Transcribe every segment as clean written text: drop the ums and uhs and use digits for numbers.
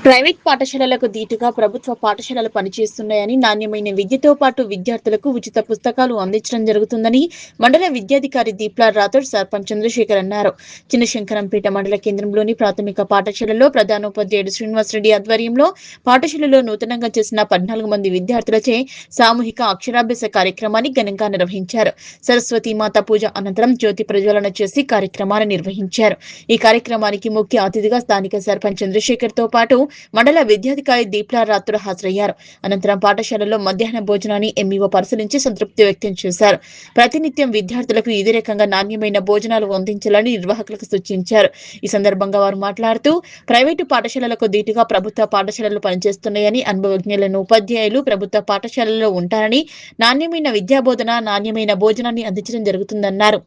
Private పాఠశాలలకు దీటుగా ప్రభుత్వ పాఠశాలలు పనిచేస్తున్నాయని, నాణ్యమైన విద్యతో పాటు విద్యార్థులకు ఉచిత పుస్తకాలు అందించడం జరుగుతుందని మండల విద్యాధికారి దీప్లా రాథోడ్ సర్పంచ్ చంద్రశేఖర్ అన్నారు. చిన్నశంకరంపేట మండల కేంద్రంలోని ప్రాథమిక పాఠశాలలో ప్రధానోపాధ్యాయుడు శ్రీనివాసరెడ్డి ఆధ్వర్యంలో పాఠశాలలో నూతనంగా చేసిన 14 మంది విద్యార్థులచే సామూహిక అక్షరాభ్యాస కార్యక్రమాన్ని ఘనంగా నిర్వహించారు. సరస్వతి మాత పూజ అనంతరం జ్యోతి ప్రజ్వలన చేసి కార్యక్రమాన్ని నిర్వహించారు. ఈ కార్యక్రమానికి ముఖ్య అతిథిగా స్థానిక సర్పంచ్ చంద్రశేఖర్ తో పాటు మండల విద్యాధికారి దీప్లా రాథోడ్ హాజరయ్యారు. అనంతరం పాఠశాలలో మధ్యాహ్న భోజనాన్ని ఎంఈఓ పరిశీలించి సంతృప్తి వ్యక్తం చేశారు. ప్రతినిత్యం విద్యార్థులకు ఇదే రకంగా నాణ్యమైన భోజనాలు అందించాలని నిర్వాహకులకు సూచించారు. ఈ సందర్భంగా వారు మాట్లాడుతూ ప్రైవేటు పాఠశాలలకు దీటుగా ప్రభుత్వ పాఠశాలలు పనిచేస్తున్నాయని, అనుభవజ్ఞులైన ఉపాధ్యాయులు ప్రభుత్వ పాఠశాలల్లో ఉంటారని, నాణ్యమైన విద్యాబోధన, నాణ్యమైన భోజనాన్ని అందించడం జరుగుతుందన్నారు.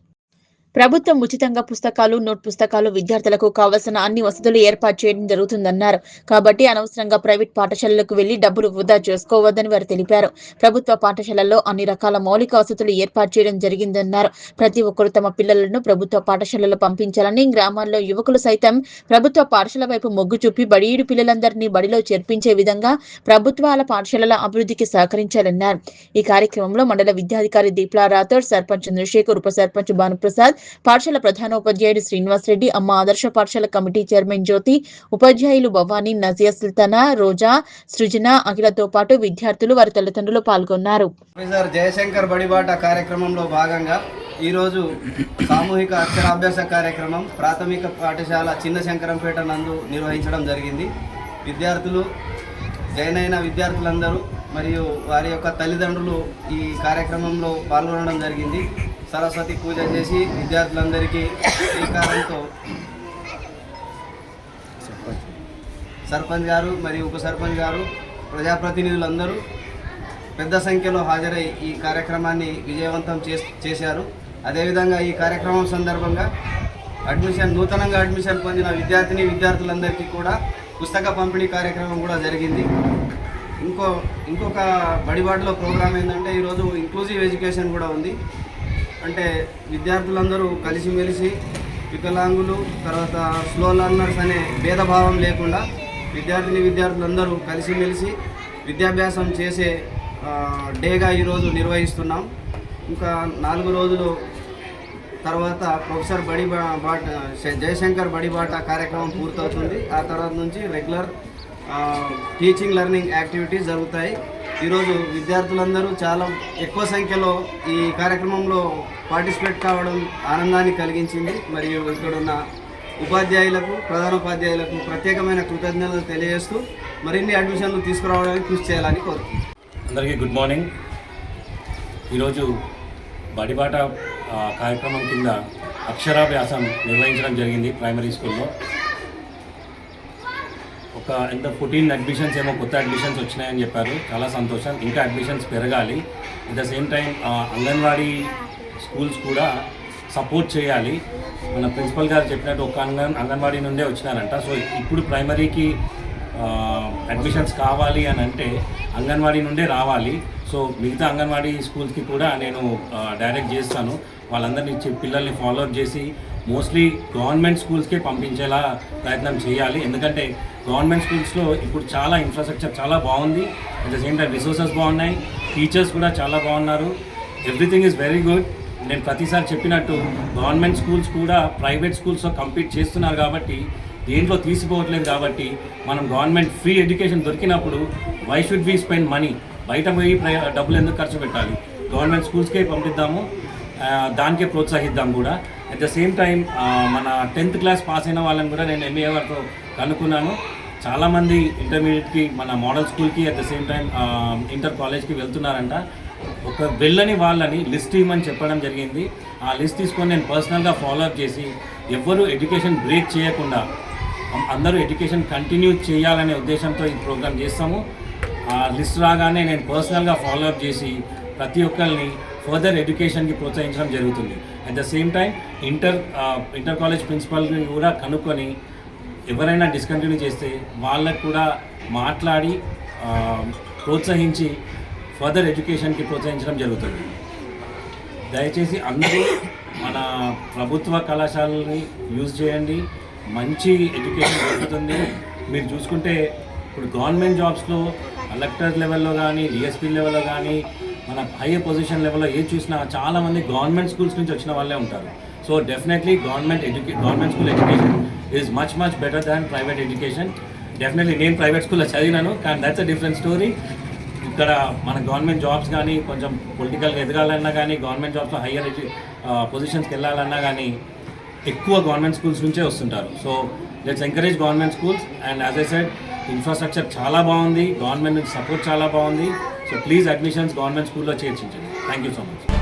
ప్రభుత్వం ఉచితంగా పుస్తకాలు, నోట్ పుస్తకాలు విద్యార్థులకు కావలసిన అన్ని వసతులు ఏర్పాటు చేయడం జరుగుతుందన్నారు. కాబట్టి అనవసరంగా ప్రైవేట్ పాఠశాలలకు వెళ్లి డబ్బులు వృధా చేసుకోవద్దని వారు తెలిపారు. ప్రభుత్వ పాఠశాలల్లో అన్ని రకాల మౌలిక వసతులు ఏర్పాటు చేయడం జరిగిందన్నారు. ప్రతి ఒక్కరూ తమ పిల్లలను ప్రభుత్వ పాఠశాలలో పంపించాలని, గ్రామాల్లో యువకులు సైతం ప్రభుత్వ పాఠశాల వైపు మొగ్గు చూపి బడియుడు పిల్లలందరినీ బడిలో చేర్పించే విధంగా ప్రభుత్వాల పాఠశాలల అభివృద్ధికి సహకరించాలన్నారు. ఈ కార్యక్రమంలో మండల విద్యాధికారి దీప్లా రాథోడ్, సర్పంచ్ చంద్రశేఖర్, ఉప సర్పంచ్ భానుప్రసాద్, పాఠశాల ప్రధానోపాధ్యాయుడు శ్రీనివాసరెడ్డి, అమ్మ ఆదర్శ పాఠశాల కమిటీ చైర్మన్ జ్యోతి, ఉపాధ్యాయులు భవానీ, నజియా సుల్తానా, రోజా, సృజన, అఖిలతో పాటు విద్యార్థులు, వారి తల్లిదండ్రులు పాల్గొన్నారు. ప్రొఫెసర్ జయశంకర్ బడిబాట కార్యక్రమంలో భాగంగా ఈరోజు సామూహిక అక్షరాభ్యాస కార్యక్రమం ప్రాథమిక పాఠశాల చిన్న శంకరంపేట నందు నిర్వహించడం జరిగింది. విద్యార్థులు, జాయిన్ అయిన విద్యార్థులందరూ మరియు వారి యొక్క తల్లిదండ్రులు ఈ కార్యక్రమంలో పాల్గొనడం జరిగింది. సరస్వతి పూజ చేసి విద్యార్థులందరికీ శ్రీకారంతో సర్పంచ్ గారు మరియు ఉప సర్పంచ్ గారు, ప్రజాప్రతినిధులందరూ పెద్ద సంఖ్యలో హాజరై ఈ కార్యక్రమాన్ని విజయవంతం చేశారు. అదేవిధంగా ఈ కార్యక్రమం సందర్భంగా నూతనంగా అడ్మిషన్ పొందిన విద్యార్థులందరికీ కూడా పుస్తక పంపిణీ కార్యక్రమం కూడా జరిగింది. ఇంకొక బడిబాటలో ప్రోగ్రామ్ ఏంటంటే ఈరోజు ఇంక్లూజివ్ ఎడ్యుకేషన్ కూడా ఉంది. అంటే విద్యార్థులందరూ కలిసిమెలిసి, వికలాంగులు, తర్వాత స్లో లర్నర్స్ అనే భేదభావం లేకుండా విద్యార్థులందరూ కలిసిమెలిసి విద్యాభ్యాసం చేసే డేగా ఈరోజు నిర్వహిస్తున్నాం. ఇంకా 4 రోజులు తర్వాత ప్రొఫెసర్ జయశంకర్ బడిబాట కార్యక్రమం పూర్తవుతుంది. ఆ తర్వాత నుంచి రెగ్యులర్ టీచింగ్ లెర్నింగ్ యాక్టివిటీస్ జరుగుతాయి. ఈరోజు విద్యార్థులందరూ చాలా ఎక్కువ సంఖ్యలో ఈ కార్యక్రమంలో పార్టిసిపేట్ కావడం ఆనందాన్ని కలిగించింది. మరియు ఇక్కడున్న ఉపాధ్యాయులకు, ప్రధానోపాధ్యాయులకు ప్రత్యేకమైన కృతజ్ఞతలు తెలియజేస్తూ మరిన్ని అడ్మిషన్లు తీసుకురావడానికి కృషి చేయాలని కోరుతున్నాను. అందరికీ గుడ్ మార్నింగ్. ఈరోజు బడిబాట కార్యక్రమం కింద అక్షరాభ్యాసం నిర్వహించడం జరిగింది ప్రైమరీ స్కూల్లో. ఒక 14 అడ్మిషన్స్ ఏమో కొత్త అడ్మిషన్స్ వచ్చినాయని చెప్పారు. చాలా సంతోషం. ఇంకా అడ్మిషన్స్ పెరగాలి. At the same time anganwadi schools కూడా సపోర్ట్ చేయాలి. మన ప్రిన్సిపల్ గారు చెప్పినట్టు ఒక అంగన్వాడీ నుండే వచ్చినారంట. సో ఇప్పుడు ప్రైమరీకి అడ్మిషన్స్ కావాలి అని అంటే అంగన్వాడీ నుండే రావాలి. సో మిగతా అంగన్వాడీ స్కూల్స్కి కూడా నేను డైరెక్ట్ చేస్తాను. వాళ్ళందరినీ పిల్లల్ని ఫాలో అప్ చేసి మోస్ట్లీ గవర్నమెంట్ స్కూల్స్కే పంపించేలా ప్రయత్నం చేయాలి. ఎందుకంటే గవర్నమెంట్ స్కూల్స్లో ఇప్పుడు చాలా ఇన్ఫ్రాస్ట్రక్చర్ చాలా బాగుంది. At the same time resources బాగున్నాయి, టీచర్స్ కూడా చాలా బాగున్నారు. Everything is very good. నేను ప్రతిసారి చెప్పినట్టు గవర్నమెంట్ స్కూల్స్ కూడా ప్రైవేట్ స్కూల్స్లో కంపీట్ చేస్తున్నారు కాబట్టి దేంట్లో తీసిపోవట్లేదు. కాబట్టి మనం గవర్నమెంట్ ఫ్రీ ఎడ్యుకేషన్ దొరికినప్పుడు why should we spend money? బయట పోయి డబ్బులు ఎందుకు ఖర్చు పెట్టాలి? గవర్నమెంట్ స్కూల్స్కే పంపిద్దాము, దానికే ప్రోత్సహిద్దాం కూడా. అట్ ద సేమ్ టైం మన 10th క్లాస్ పాస్ అయిన వాళ్ళని కూడా నేను ఎంఏ వారితో కనుక్కున్నాను. చాలామంది ఇంటర్మీడియట్కి, మన మోడల్ స్కూల్కి, at the same time inter కాలేజ్కి వెళ్తున్నారంట. ఒక వెళ్ళని వాళ్ళని లిస్ట్ ఇవ్వమని చెప్పడం జరిగింది. ఆ లిస్ట్ తీసుకొని నేను పర్సనల్గా ఫాలోఅప్ చేసి ఎవ్వరూ ఎడ్యుకేషన్ బ్రేక్ చేయకుండా అందరూ ఎడ్యుకేషన్ కంటిన్యూ చేయాలనే ఉద్దేశంతో ఈ ప్రోగ్రామ్ చేస్తాము. ఆ లిస్ట్ రాగానే నేను పర్సనల్గా ఫాలోఅప్ చేసి ప్రతి ఒక్కరిని ఫర్దర్ ఎడ్యుకేషన్కి ప్రోత్సహించడం జరుగుతుంది. At the same time inter college ప్రిన్సిపల్ని కూడా కనుక్కొని ఎవరైనా డిస్కంటిన్యూ చేస్తే వాళ్ళకు కూడా మాట్లాడి ప్రోత్సహించి ఫర్దర్ ఎడ్యుకేషన్కి ప్రోత్సహించడం జరుగుతుంది. దయచేసి అందరూ మన ప్రభుత్వ కళాశాలని యూజ్ చేయండి. మంచి ఎడ్యుకేషన్ దొరుకుతుంది. మీరు చూసుకుంటే ఇప్పుడు గవర్నమెంట్ జాబ్స్లో కలెక్టర్ లెవెల్లో కానీ డిఎస్పీ లెవెల్లో కానీ మన హైయర్ పొజిషన్ లెవెల్లో ఏది చూసినా చాలామంది గవర్నమెంట్ స్కూల్స్ నుంచి వచ్చిన వాళ్ళే ఉంటారు. So definitely government school education is much better than private education. Definitely నేను ప్రైవేట్ స్కూల్లో చదివినాను, కానీ దట్స్ అ డిఫరెంట్ స్టోరీ. ఇక్కడ మన గవర్నమెంట్ జాబ్స్ కానీ కొంచెం పొలిటికల్గా ఎదగాలన్నా కానీ గవర్నమెంట్ జాబ్స్లో హయ్యర్ పొజిషన్స్కి వెళ్ళాలన్నా కానీ ఎక్కువ గవర్నమెంట్ స్కూల్స్ నుంచే వస్తుంటారు. So let's encourage government schools. And as I said, infrastructure చాలా బాగుంది, గవర్నమెంట్ నుంచి సపోర్ట్ చాలా బాగుంది. సో ప్లీజ్ అడ్మిషన్స్ గవర్నమెంట్ స్కూల్లో చేర్చించండి. Thank you so much.